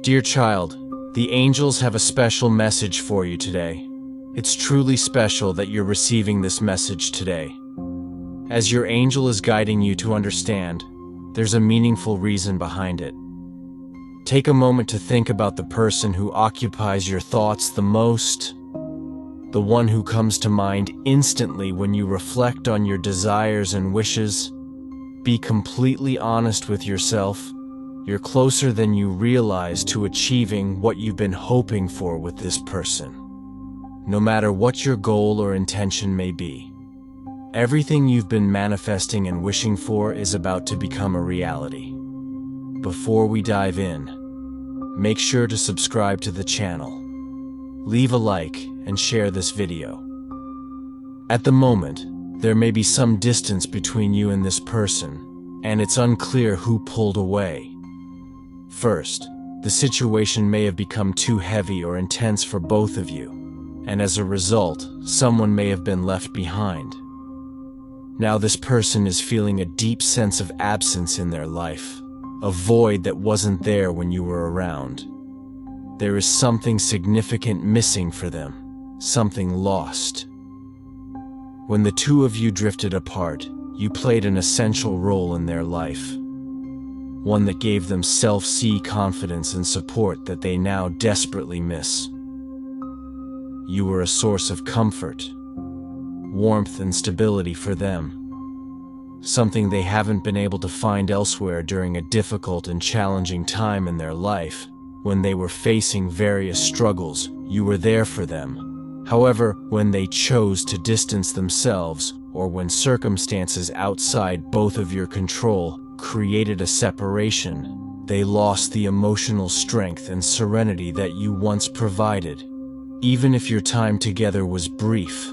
Dear child, the angels have a special message for you today. It's truly special that you're receiving this message today. As your angel is guiding you to understand, there's a meaningful reason behind it. Take a moment to think about the person who occupies your thoughts the most, the one who comes to mind instantly when you reflect on your desires and wishes. Be completely honest with yourself. You're closer than you realize to achieving what you've been hoping for with this person. No matter what your goal or intention may be, everything you've been manifesting and wishing for is about to become a reality. Before we dive in, make sure to subscribe to the channel, leave a like, and share this video. At the moment, there may be some distance between you and this person, and it's unclear who pulled away. First, the situation may have become too heavy or intense for both of you, and as a result, someone may have been left behind. Now this person is feeling a deep sense of absence in their life, a void that wasn't there when you were around. There is something significant missing for them, something lost. When the two of you drifted apart, you played an essential role in their life, one that gave them self-see confidence and support that they now desperately miss. You were a source of comfort, warmth, and stability for them, something they haven't been able to find elsewhere during a difficult and challenging time in their life. When they were facing various struggles, you were there for them. However, when they chose to distance themselves, or when circumstances outside both of your control created a separation, they lost the emotional strength and serenity that you once provided. Even if your time together was brief,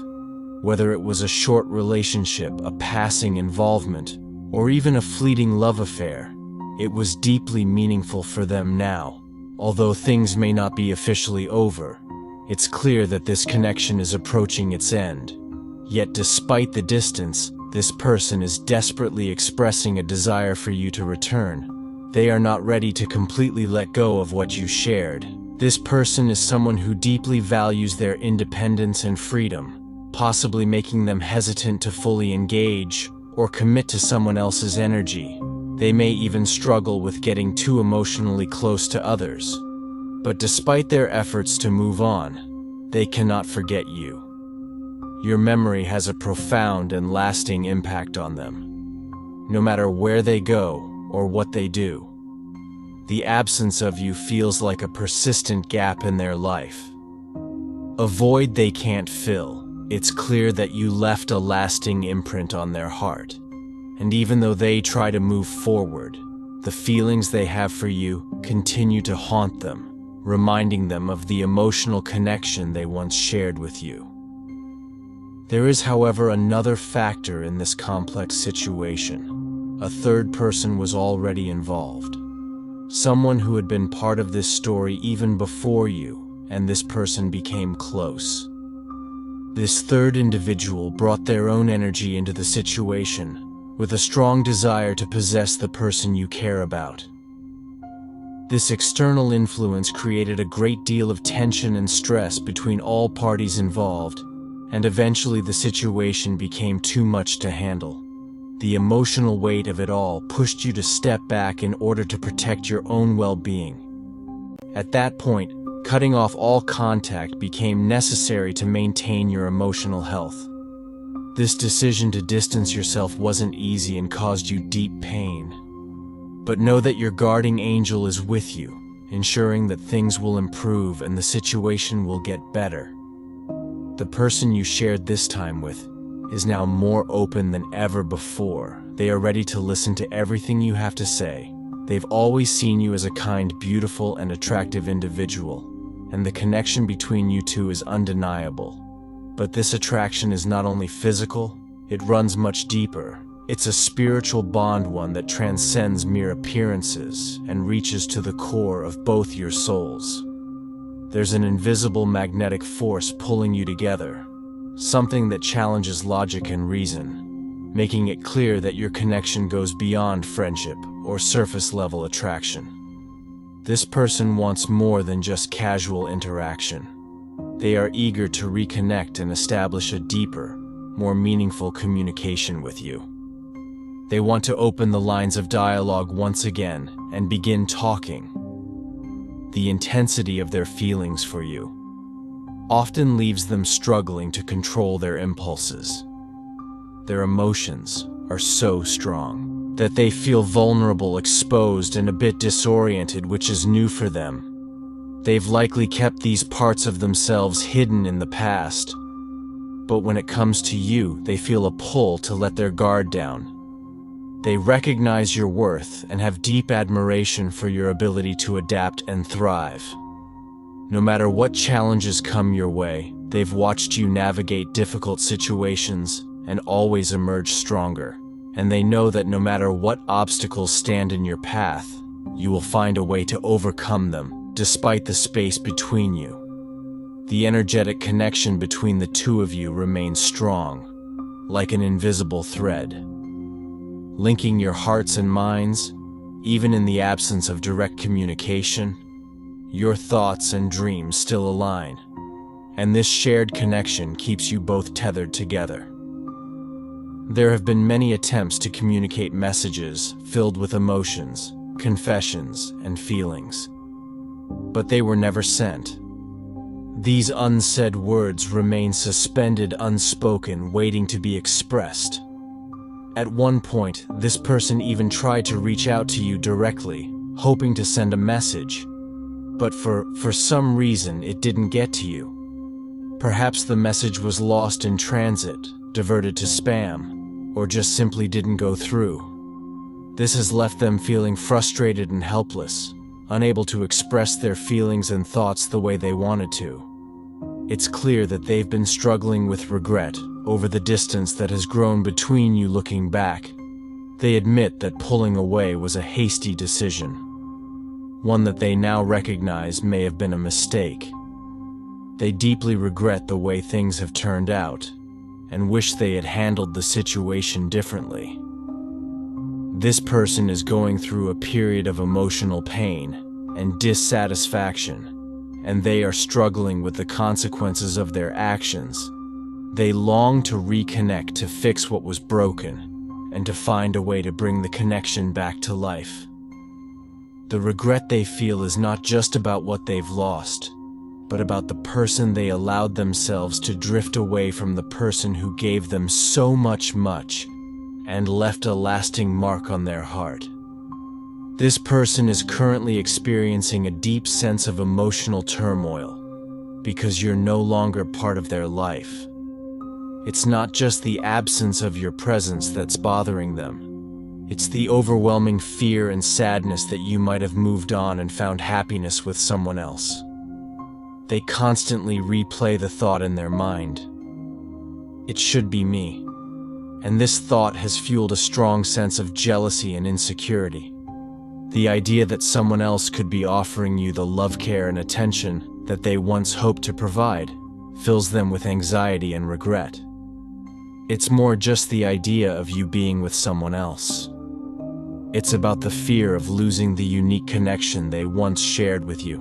whether it was a short relationship, a passing involvement, or even a fleeting love affair, it was deeply meaningful for them now. Although things may not be officially over, it's clear that this connection is approaching its end. Yet despite the distance, this person is desperately expressing a desire for you to return. They are not ready to completely let go of what you shared. This person is someone who deeply values their independence and freedom, possibly making them hesitant to fully engage or commit to someone else's energy. They may even struggle with getting too emotionally close to others. But despite their efforts to move on, they cannot forget you. Your memory has a profound and lasting impact on them. No matter where they go or what they do, the absence of you feels like a persistent gap in their life, a void they can't fill. It's clear that you left a lasting imprint on their heart. And even though they try to move forward, the feelings they have for you continue to haunt them, reminding them of the emotional connection they once shared with you. There is, however, another factor in this complex situation. A third person was already involved. Someone who had been part of this story even before you, and this person became close. This third individual brought their own energy into the situation, with a strong desire to possess the person you care about. This external influence created a great deal of tension and stress between all parties involved, and eventually the situation became too much to handle. The emotional weight of it all pushed you to step back in order to protect your own well-being. At that point, cutting off all contact became necessary to maintain your emotional health. This decision to distance yourself wasn't easy and caused you deep pain. But know that your guardian angel is with you, ensuring that things will improve and the situation will get better. The person you shared this time with is now more open than ever before. They are ready to listen to everything you have to say. They've always seen you as a kind, beautiful, and attractive individual, and the connection between you two is undeniable. But this attraction is not only physical, it runs much deeper. It's a spiritual bond, one that transcends mere appearances and reaches to the core of both your souls. There's an invisible magnetic force pulling you together, something that challenges logic and reason, making it clear that your connection goes beyond friendship or surface-level attraction. This person wants more than just casual interaction. They are eager to reconnect and establish a deeper, more meaningful communication with you. They want to open the lines of dialogue once again and begin talking. The intensity of their feelings for you often leaves them struggling to control their impulses. Their emotions are so strong that they feel vulnerable, exposed, and a bit disoriented, which is new for them. They've likely kept these parts of themselves hidden in the past, but when it comes to you, they feel a pull to let their guard down. They recognize your worth and have deep admiration for your ability to adapt and thrive. No matter what challenges come your way, they've watched you navigate difficult situations and always emerge stronger. And they know that no matter what obstacles stand in your path, you will find a way to overcome them, despite the space between you. The energetic connection between the two of you remains strong, like an invisible thread, linking your hearts and minds. Even in the absence of direct communication, your thoughts and dreams still align, and this shared connection keeps you both tethered together. There have been many attempts to communicate messages filled with emotions, confessions, and feelings, but they were never sent. These unsaid words remain suspended, unspoken, waiting to be expressed. At one point, this person even tried to reach out to you directly, hoping to send a message, but for some reason it didn't get to you. Perhaps the message was lost in transit, diverted to spam, or just simply didn't go through. This has left them feeling frustrated and helpless, unable to express their feelings and thoughts the way they wanted to. It's clear that they've been struggling with regret over the distance that has grown between you. Looking back, they admit that pulling away was a hasty decision, one that they now recognize may have been a mistake. They deeply regret the way things have turned out and wish they had handled the situation differently. This person is going through a period of emotional pain and dissatisfaction, and they are struggling with the consequences of their actions. They long to reconnect, to fix what was broken, and to find a way to bring the connection back to life. The regret they feel is not just about what they've lost, but about the person they allowed themselves to drift away from, the person who gave them so much, and left a lasting mark on their heart. This person is currently experiencing a deep sense of emotional turmoil because you're no longer part of their life. It's not just the absence of your presence that's bothering them. It's the overwhelming fear and sadness that you might have moved on and found happiness with someone else. They constantly replay the thought in their mind, "It should be me." And this thought has fueled a strong sense of jealousy and insecurity. The idea that someone else could be offering you the love, care, and attention that they once hoped to provide fills them with anxiety and regret. It's more just the idea of you being with someone else. It's about the fear of losing the unique connection they once shared with you.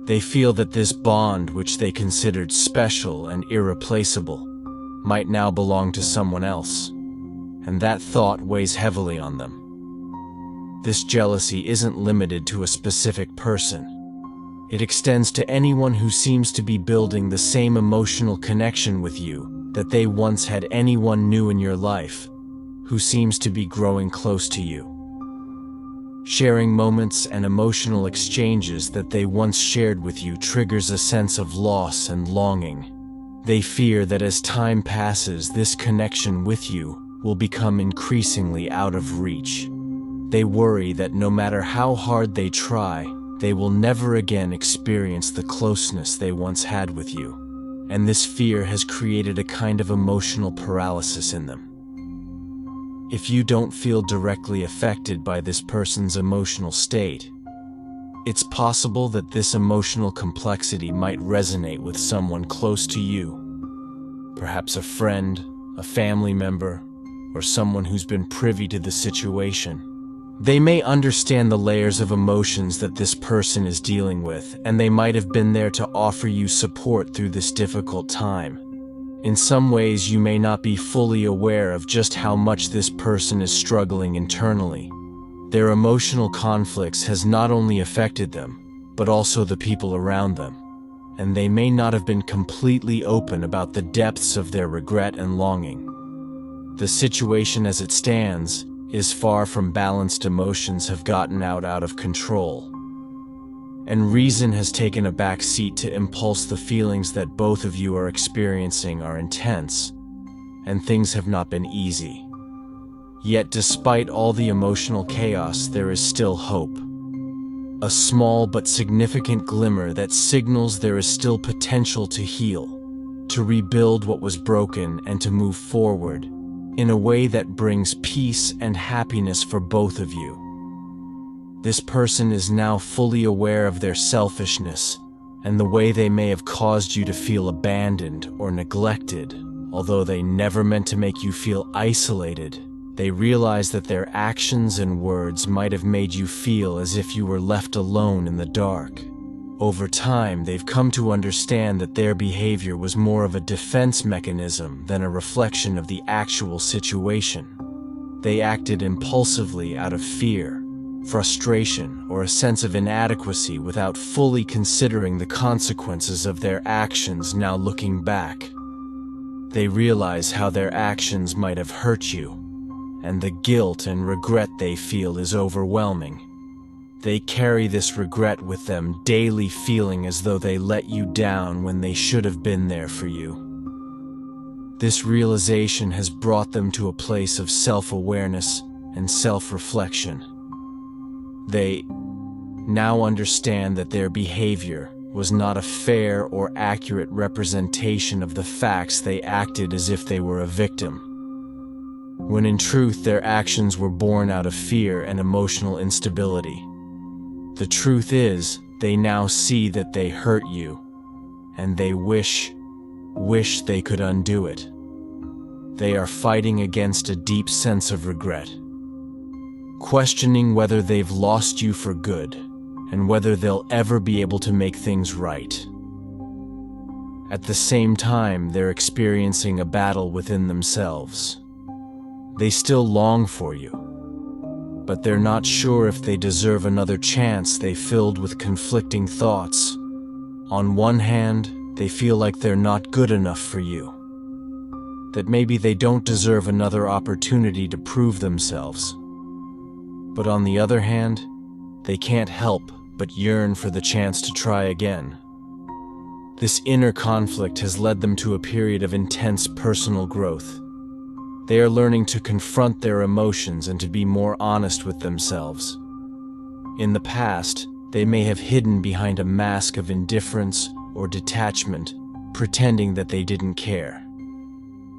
They feel that this bond, which they considered special and irreplaceable, might now belong to someone else, and that thought weighs heavily on them. This jealousy isn't limited to a specific person. It extends to anyone who seems to be building the same emotional connection with you that they once had, anyone new in your life who seems to be growing close to you, sharing moments and emotional exchanges that they once shared with you triggers a sense of loss and longing. They fear that as time passes, this connection with you will become increasingly out of reach. They worry that no matter how hard they try, they will never again experience the closeness they once had with you. And this fear has created a kind of emotional paralysis in them. If you don't feel directly affected by this person's emotional state, it's possible that this emotional complexity might resonate with someone close to you. Perhaps a friend, a family member, or someone who's been privy to the situation. They may understand the layers of emotions that this person is dealing with, and they might have been there to offer you support through this difficult time. In some ways, you may not be fully aware of just how much this person is struggling internally. Their emotional conflicts has not only affected them, but also the people around them, and they may not have been completely open about the depths of their regret and longing. The situation as it stands is far from balanced. Emotions have gotten out of control, and reason has taken a back seat to impulse. The feelings that both of you are experiencing are intense, and things have not been easy. Yet despite all the emotional chaos, there is still hope. A small but significant glimmer that signals there is still potential to heal, to rebuild what was broken, and to move forward in a way that brings peace and happiness for both of you. This person is now fully aware of their selfishness and the way they may have caused you to feel abandoned or neglected. Although they never meant to make you feel isolated, they realize that their actions and words might have made you feel as if you were left alone in the dark. Over time, they've come to understand that their behavior was more of a defense mechanism than a reflection of the actual situation. They acted impulsively out of fear, frustration, or a sense of inadequacy without fully considering the consequences of their actions. Now looking back, they realize how their actions might have hurt you, and the guilt and regret they feel is overwhelming. They carry this regret with them daily, feeling as though they let you down when they should have been there for you. This realization has brought them to a place of self-awareness and self-reflection. They now understand that their behavior was not a fair or accurate representation of the facts. They acted as if they were a victim, when in truth their actions were born out of fear and emotional instability. The truth is, they now see that they hurt you, and they wish they could undo it. They are fighting against a deep sense of regret, questioning whether they've lost you for good, and whether they'll ever be able to make things right. At the same time, they're experiencing a battle within themselves. They still long for you, but they're not sure if they deserve another chance. They filled with conflicting thoughts. On one hand, they feel like they're not good enough for you, that maybe they don't deserve another opportunity to prove themselves. But on the other hand, they can't help but yearn for the chance to try again. This inner conflict has led them to a period of intense personal growth. They are learning to confront their emotions and to be more honest with themselves. In the past, they may have hidden behind a mask of indifference or detachment, pretending that they didn't care,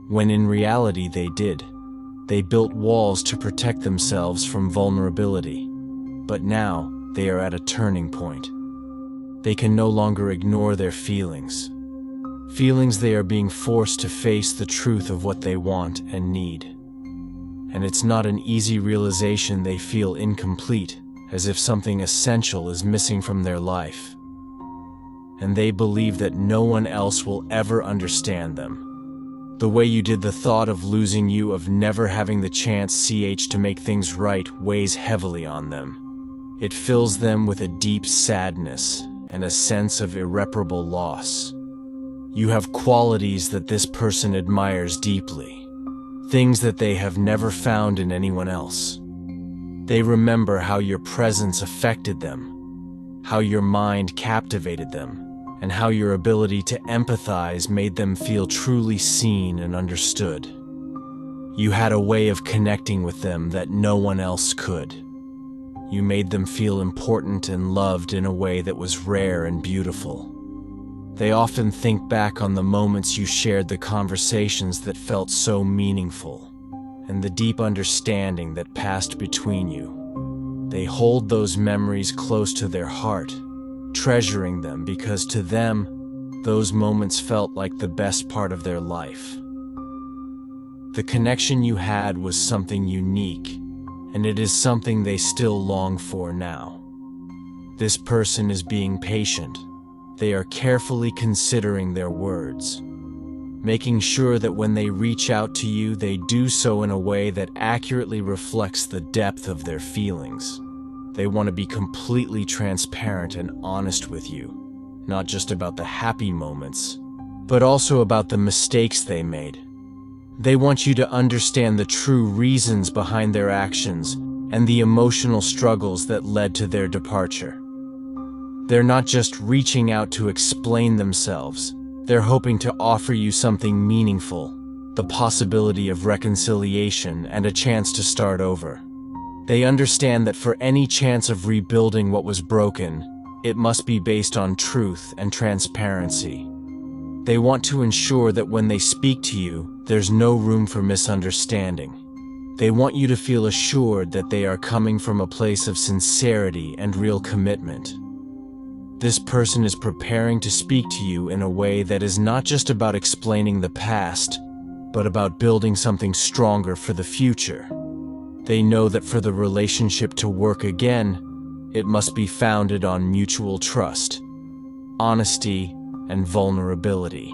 when in reality they did. They built walls to protect themselves from vulnerability. But now, they are at a turning point. They can no longer ignore their feelings. They are being forced to face the truth of what they want and need. And it's not an easy realization. They feel incomplete, as if something essential is missing from their life. And they believe that no one else will ever understand them the way you did. The thought of losing you, of never having the chance to make things right, weighs heavily on them. It fills them with a deep sadness and a sense of irreparable loss. You have qualities that this person admires deeply, things that they have never found in anyone else. They remember how your presence affected them, how your mind captivated them, and how your ability to empathize made them feel truly seen and understood. You had a way of connecting with them that no one else could. You made them feel important and loved in a way that was rare and beautiful. They often think back on the moments you shared, the conversations that felt so meaningful, and the deep understanding that passed between you. They hold those memories close to their heart, treasuring them because to them, those moments felt like the best part of their life. The connection you had was something unique, and it is something they still long for now. This person is being patient. They are carefully considering their words, making sure that when they reach out to you, they do so in a way that accurately reflects the depth of their feelings. They want to be completely transparent and honest with you, not just about the happy moments, but also about the mistakes they made. They want you to understand the true reasons behind their actions and the emotional struggles that led to their departure. They're not just reaching out to explain themselves. They're hoping to offer you something meaningful, the possibility of reconciliation and a chance to start over. They understand that for any chance of rebuilding what was broken, it must be based on truth and transparency. They want to ensure that when they speak to you, there's no room for misunderstanding. They want you to feel assured that they are coming from a place of sincerity and real commitment. This person is preparing to speak to you in a way that is not just about explaining the past, but about building something stronger for the future. They know that for the relationship to work again, it must be founded on mutual trust, honesty, and vulnerability.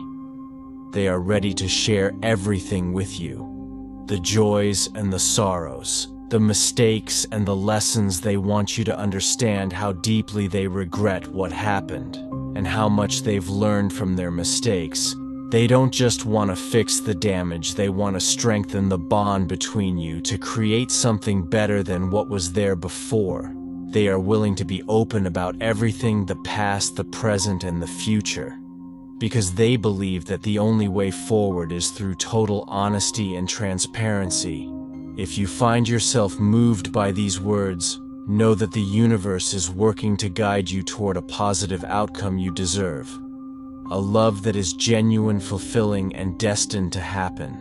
They are ready to share everything with you, the joys and the sorrows, the mistakes and the lessons. They want you to understand how deeply they regret what happened and how much they've learned from their mistakes. They don't just want to fix the damage, they want to strengthen the bond between you to create something better than what was there before. They are willing to be open about everything, the past, the present, and the future, because they believe that the only way forward is through total honesty and transparency. If you find yourself moved by these words, know that the universe is working to guide you toward a positive outcome you deserve. A love that is genuine, fulfilling, and destined to happen.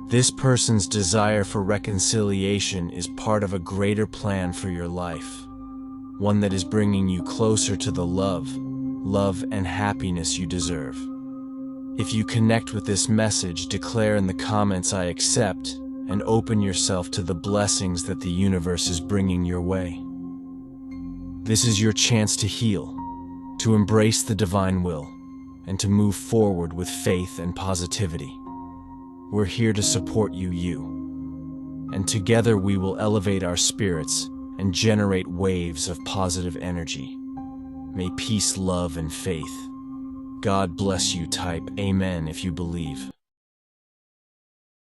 This person's desire for reconciliation is part of a greater plan for your life, one that is bringing you closer to the love, and happiness you deserve. If you connect with this message, declare in the comments, "I accept," and open yourself to the blessings that the universe is bringing your way. This is your chance to heal, to embrace the divine will, and to move forward with faith and positivity. We're here to support you, and together we will elevate our spirits and generate waves of positive energy. May peace, love, and faith. God bless you. Type Amen if you believe.